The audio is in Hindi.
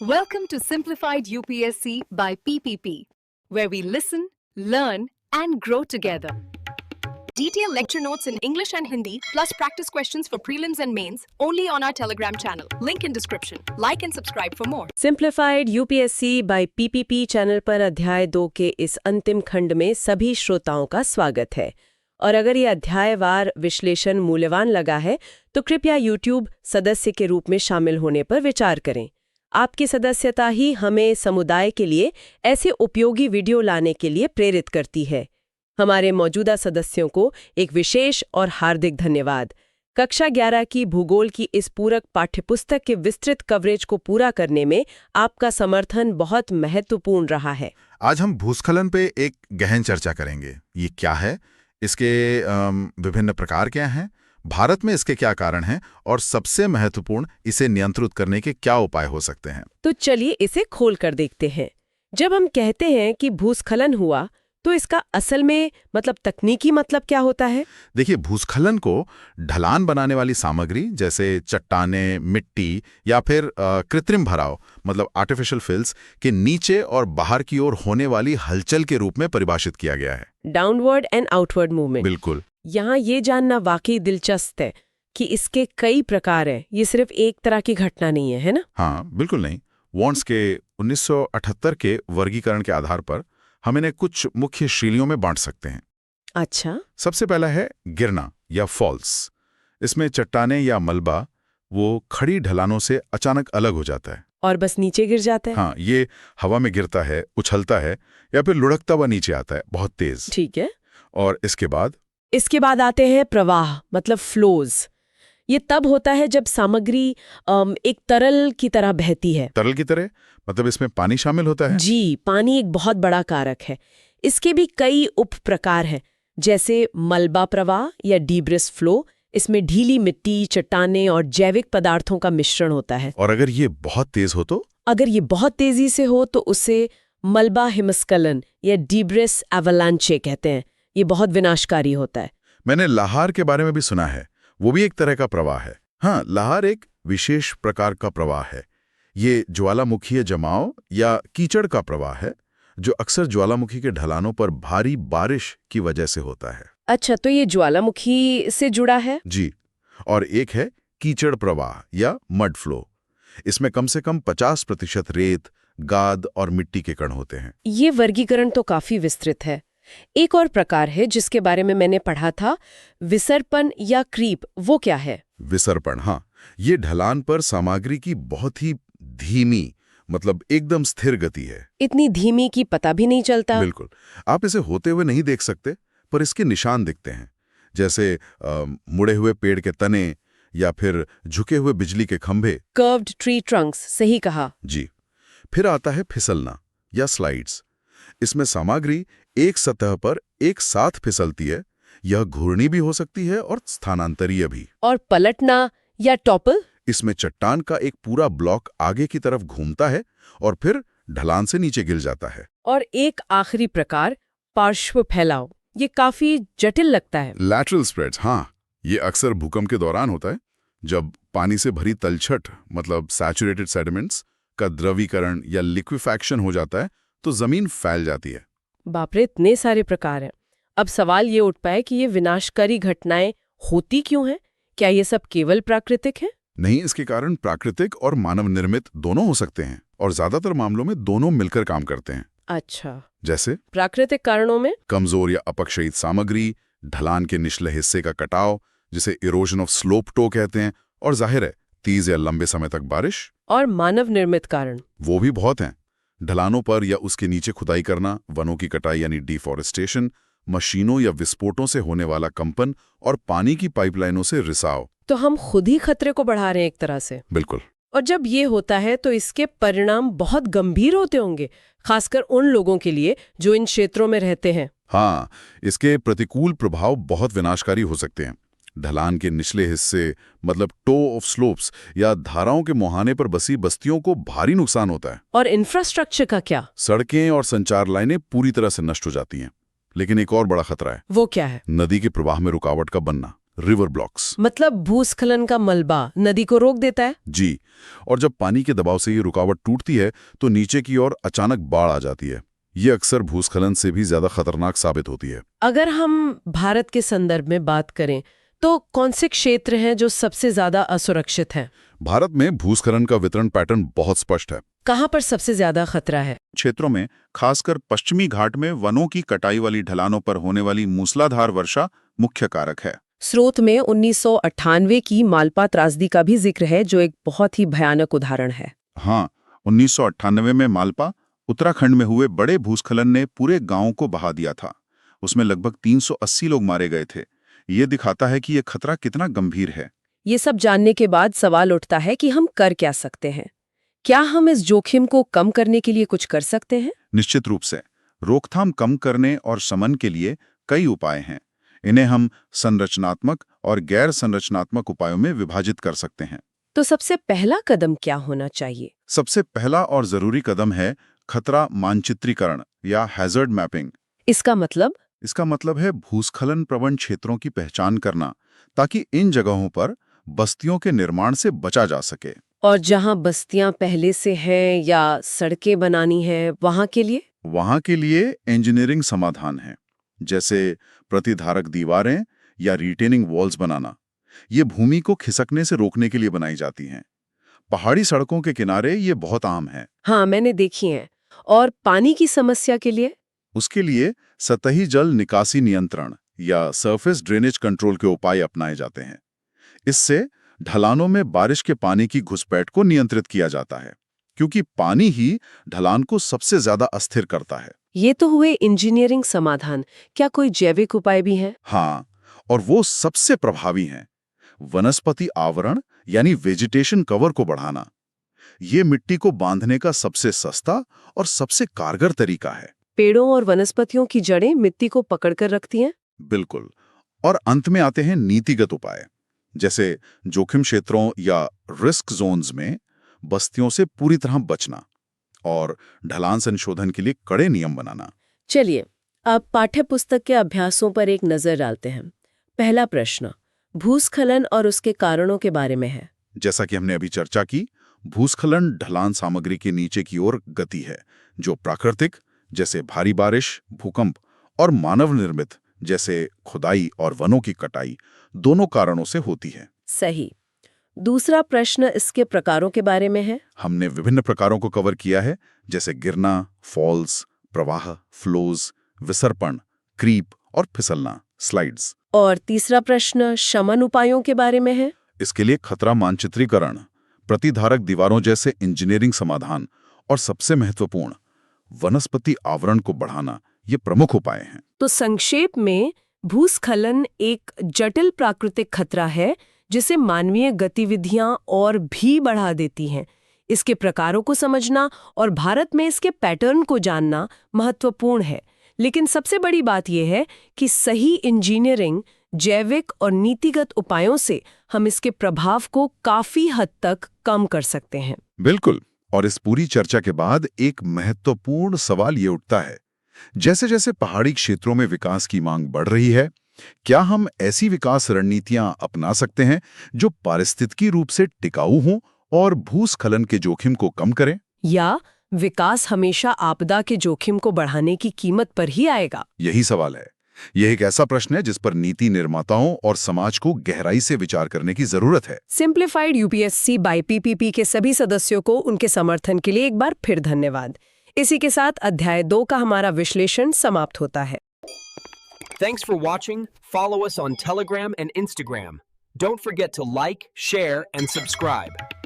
Welcome to Simplified UPSC by PPP, where we listen, learn, and grow together. Detailed lecture notes in English and Hindi, plus practice questions for prelims and mains, only on our Telegram channel. Link in description. Like and subscribe for more. Simplified UPSC by PPP channel पर अध्याय 2 के इस अंतिम खंड में सभी श्रोताओं का स्वागत है। और अगर ये अध्यायवार विश्लेषण मूल्यवान लगा है तो कृपया YouTube सदस्य के रूप में शामिल होने पर विचार करें। आपकी सदस्यता ही हमें समुदाय के लिए ऐसे उपयोगी वीडियो लाने के लिए प्रेरित करती है। हमारे मौजूदा सदस्यों को एक विशेष और हार्दिक धन्यवाद। कक्षा 11 की भूगोल की इस पूरक पाठ्यपुस्तक के विस्तृत कवरेज को पूरा करने में आपका समर्थन बहुत महत्वपूर्ण रहा है। आज हम भूस्खलन पे एक गहन चर्चा करेंगे। ये क्या है, इसके विभिन्न प्रकार क्या हैं, भारत में इसके क्या कारण हैं और सबसे महत्वपूर्ण, इसे नियंत्रित करने के क्या उपाय हो सकते हैं। तो चलिए इसे खोल कर देखते हैं। जब हम कहते हैं कि भूस्खलन हुआ तो इसका असल में तकनीकी मतलब क्या होता है? देखिए, भूस्खलन को ढलान बनाने वाली सामग्री जैसे चट्टाने, मिट्टी या फिर कृत्रिम भराव आर्टिफिशियल फिल्स के नीचे और बाहर की ओर होने वाली हलचल के रूप में परिभाषित किया गया है। Downward and outward movement. बिल्कुल। यहाँ ये जानना वाकई दिलचस्प है कि इसके कई प्रकार हैं। ये सिर्फ एक तरह की घटना नहीं है ना? हाँ, बिल्कुल नहीं। वॉन्स के 1978 के वर्गीकरण के आधार पर हम इन्हें कुछ मुख्य श्रेणियों में बांट सकते हैं। अच्छा। सबसे पहला है गिरना या फॉल्स। इसमें चट्टाने या मलबा वो खड़ी ढलानों से अचानक अलग हो जाता है और बस नीचे गिर जाता है। हाँ, ये हवा में गिरता है, उछलता है या फिर लुढ़कता हुआ नीचे आता है, बहुत तेज। ठीक है। और इसके बाद आते हैं प्रवाह फ्लोज। ये तब होता है जब सामग्री एक तरल की तरह बहती है। तरल की तरह इसमें पानी शामिल होता है? जी, पानी एक बहुत बड़ा कारक है। इसके भी कई उप प्रकार हैं, जैसे मलबा प्रवाह या डीब्रिस फ्लो। इसमें ढीली मिट्टी, चट्टाने और जैविक पदार्थों का मिश्रण होता है। और अगर ये बहुत तेज हो तो? अगर ये बहुत तेजी से हो तो उसे मलबा हिमस्खलन या डीब्रिस एवलांचे कहते हैं। ये बहुत विनाशकारी होता है। मैंने लाहार के बारे में भी सुना है, वो भी एक तरह का प्रवाह है। हाँ, लाहार एक विशेष प्रकार का प्रवाह है। ये ज्वालामुखीय जमाव या कीचड़ का प्रवाह है जो अक्सर ज्वालामुखी के ढलानों पर भारी बारिश की वजह से होता है। अच्छा, तो ये ज्वालामुखी से जुड़ा है? जी। और एक है कीचड़ प्रवाह या मड फ्लो। इसमें कम से कम 50% रेत, गाद और मिट्टी के कण होते हैं। ये वर्गीकरण तो काफी विस्तृत है। एक और प्रकार है जिसके बारे में मैंने पढ़ा था, विसर्पण या क्रीप। वो क्या है? विसर्पण, हाँ, ये ढलान पर सामग्री की बहुत ही धीमी एकदम स्थिर गति है। इतनी धीमी कि पता भी नहीं चलता। बिल्कुल। आप इसे होते हुए नहीं देख सकते, पर इसके निशान दिखते हैं, जैसे मुड़े हुए पेड़ के तने या फिर झुके हुए बिजली के खंभे। कर्व्ड ट्री ट्रंक्स, सही कहा। जी। फिर आता है फिसलना या स्लाइड्स। इसमें सामग्री एक सतह पर एक साथ फिसलती है। यह घूर्णी भी हो सकती है और स्थानांतरीय भी। और पलटना या टॉपल? इसमें चट्टान का एक पूरा ब्लॉक आगे की तरफ घूमता है और फिर ढलान से नीचे गिर जाता है। और एक आखिरी प्रकार, पार्श्व फैलाव। ये काफी जटिल लगता है। लैटरल स्प्रेड्स, हाँ, ये अक्सर भूकंप के दौरान होता है, जब पानी से भरी तलछट सैचुरेटेड सेडिमेंट्स का द्रवीकरण या लिक्विफैक्शन हो जाता है तो जमीन फैल जाती है। बाप रे, इतने सारे प्रकार हैं। अब सवाल ये उठ पाए कि ये विनाशकारी घटनाएं होती क्यों हैं? क्या ये सब केवल प्राकृतिक है? नहीं, इसके कारण प्राकृतिक और मानव निर्मित दोनों हो सकते हैं, और ज्यादातर मामलों में दोनों मिलकर काम करते हैं। अच्छा। जैसे प्राकृतिक कारणों में कमजोर या अपक्षयित सामग्री, ढलान के निचले हिस्से का कटाव जिसे इरोजन ऑफ स्लोप टो कहते हैं, और जाहिर है तेज या लंबे समय तक बारिश। और मानव निर्मित कारण वो भी बहुत हैं। ढलानों पर या उसके नीचे खुदाई करना, वनों की कटाई यानी डिफॉरेस्टेशन, मशीनों या विस्फोटों से होने वाला कंपन और पानी की पाइपलाइनों से रिसाव। तो हम खुद ही खतरे को बढ़ा रहे हैं एक तरह से। बिल्कुल। और जब ये होता है तो इसके परिणाम बहुत गंभीर होते होंगे, खासकर उन लोगों के लिए जो इन क्षेत्रों में रहते हैं। हाँ, इसके प्रतिकूल प्रभाव बहुत विनाशकारी हो सकते हैं। ढलान के निचले हिस्से टो ऑफ स्लोप्स या धाराओं के मुहाने पर बसी बस्तियों को भारी नुकसान होता है। और इंफ्रास्ट्रक्चर का क्या? सड़कें और संचार लाइनें पूरी तरह से नष्ट हो जाती हैं। लेकिन एक और बड़ा खतरा है। वो क्या है? नदी के प्रवाह में रुकावट का बनना। River blocks. मतलब भूस्खलन का मलबा नदी को रोक देता है। जी, और जब पानी के दबाव से ये रुकावट टूटती है तो नीचे की ओर अचानक बाढ़ आ जाती है। ये अक्सर भूस्खलन से भी ज्यादा खतरनाक साबित होती है। अगर हम भारत के संदर्भ में बात करें तो कौन से क्षेत्र हैं जो सबसे ज्यादा असुरक्षित हैं? भारत में भूस्खलन का वितरण पैटर्न बहुत स्पष्ट है। कहाँ पर सबसे ज्यादा खतरा है? क्षेत्रों में खासकर पश्चिमी घाट में वनों की कटाई वाली ढलानों पर होने वाली मूसलाधार वर्षा मुख्य कारक है। स्रोत में 1998 की मालपा त्रासदी का भी जिक्र है, जो एक बहुत ही भयानक उदाहरण है। हाँ, 1998 में मालपा उत्तराखंड में हुए बड़े भूस्खलन ने पूरे गांव को बहा दिया था। उसमें लगभग 380 लोग मारे गए थे। ये दिखाता है कि ये खतरा कितना गंभीर है। ये सब जानने के बाद सवाल उठता है कि हम कर क्या सकते हैं? क्या हम इस जोखिम को कम करने के लिए कुछ कर सकते हैं? निश्चित रूप से रोकथाम कम करने और शमन के लिए कई उपाय हैं। इन्हें हम संरचनात्मक और गैर संरचनात्मक उपायों में विभाजित कर सकते हैं। तो सबसे पहला कदम क्या होना चाहिए? सबसे पहला और जरूरी कदम है खतरा मानचित्रीकरण या हैजर्ड मैपिंग। इसका मतलब? इसका मतलब है भूस्खलन प्रवण क्षेत्रों की पहचान करना, ताकि इन जगहों पर बस्तियों के निर्माण से बचा जा सके। और जहां बस्तियां पहले से हैं या सड़कें बनानी है, वहां के लिए? वहां के लिए इंजीनियरिंग समाधान है, जैसे प्रतिधारक दीवारें या रिटेनिंग वॉल्स बनाना। ये भूमि को खिसकने से रोकने के लिए बनाई जाती हैं। पहाड़ी सड़कों के किनारे ये बहुत आम है। हाँ, मैंने देखी हैं। और पानी की समस्या के लिए? उसके लिए सतही जल निकासी नियंत्रण या सरफेस ड्रेनेज कंट्रोल के उपाय अपनाए जाते हैं। इससे ढलानों में बारिश के पानी की घुसपैठ को नियंत्रित किया जाता है, क्योंकि पानी ही ढलान को सबसे ज्यादा अस्थिर करता है। ये तो हुए इंजीनियरिंग समाधान। क्या कोई जैविक उपाय भी हैं? हाँ, और वो सबसे प्रभावी हैं। वनस्पति आवरण यानी वेजिटेशन कवर को बढ़ाना। ये मिट्टी को बांधने का सबसे सस्ता और सबसे कारगर तरीका है। पेड़ों और वनस्पतियों की जड़ें मिट्टी को पकड़कर रखती हैं? बिल्कुल। और अंत में आते हैं नीतिगत उपाय, जैसे जोखिम क्षेत्रों या रिस्क जोन्स में बस्तियों से पूरी तरह बचना और ढलान संशोधन के लिए कड़े नियम बनाना। चलिए, अब पाठ्य पुस्तक के अभ्यासों पर एक नजर डालते हैं। पहला प्रश्न भूस्खलन और उसके कारणों के बारे में है। जैसा कि हमने अभी चर्चा की, भूस्खलन ढलान सामग्री के नीचे की ओर गति है, जो प्राकृतिक जैसे भारी बारिश, भूकंप, और मानव निर्मित जैसे खुदाई और वनों की कटाई, दोनों कारणों से होती है। सही। दूसरा प्रश्न इसके प्रकारों के बारे में है। हमने विभिन्न प्रकारों को कवर किया है, जैसे गिरना, फॉल्स, प्रवाह, फ्लोज, विसर्पण, क्रीप और फिसलना, स्लाइड्स। और तीसरा प्रश्न शमन उपायों के बारे में है। इसके लिए खतरा मानचित्रीकरण, प्रतिधारक दीवारों जैसे इंजीनियरिंग समाधान और सबसे महत्वपूर्ण वनस्पति आवरण को बढ़ाना, ये प्रमुख उपाय हैं। तो संक्षेप में भूस्खलन एक जटिल प्राकृतिक खतरा है जिसे मानवीय गतिविधियां और भी बढ़ा देती हैं। इसके प्रकारों को समझना और भारत में इसके पैटर्न को जानना महत्वपूर्ण है। लेकिन सबसे बड़ी बात यह है कि सही इंजीनियरिंग, जैविक और नीतिगत उपायों से हम इसके प्रभाव को काफी हद तक कम कर सकते हैं। बिल्कुल। और इस पूरी चर्चा के बाद एक महत्वपूर्ण सवाल ये उठता है, जैसे जैसे पहाड़ी क्षेत्रों में विकास की मांग बढ़ रही है, क्या हम ऐसी विकास रणनीतियां अपना सकते हैं जो पारिस्थितिकी रूप से टिकाऊ हों और भूस्खलन के जोखिम को कम करें? या विकास हमेशा आपदा के जोखिम को बढ़ाने की कीमत पर ही आएगा? यही सवाल है। यह एक ऐसा प्रश्न है जिस पर नीति निर्माताओं और समाज को गहराई से विचार करने की जरूरत है। सिंप्लीफाइड यूपीएससी बाय पीपीपी के सभी सदस्यों को उनके समर्थन के लिए एक बार फिर धन्यवाद। इसी के साथ अध्याय 2 का हमारा विश्लेषण समाप्त होता है। Thanks for watching. Follow us on Telegram and Instagram. Don't forget to like, share, and subscribe.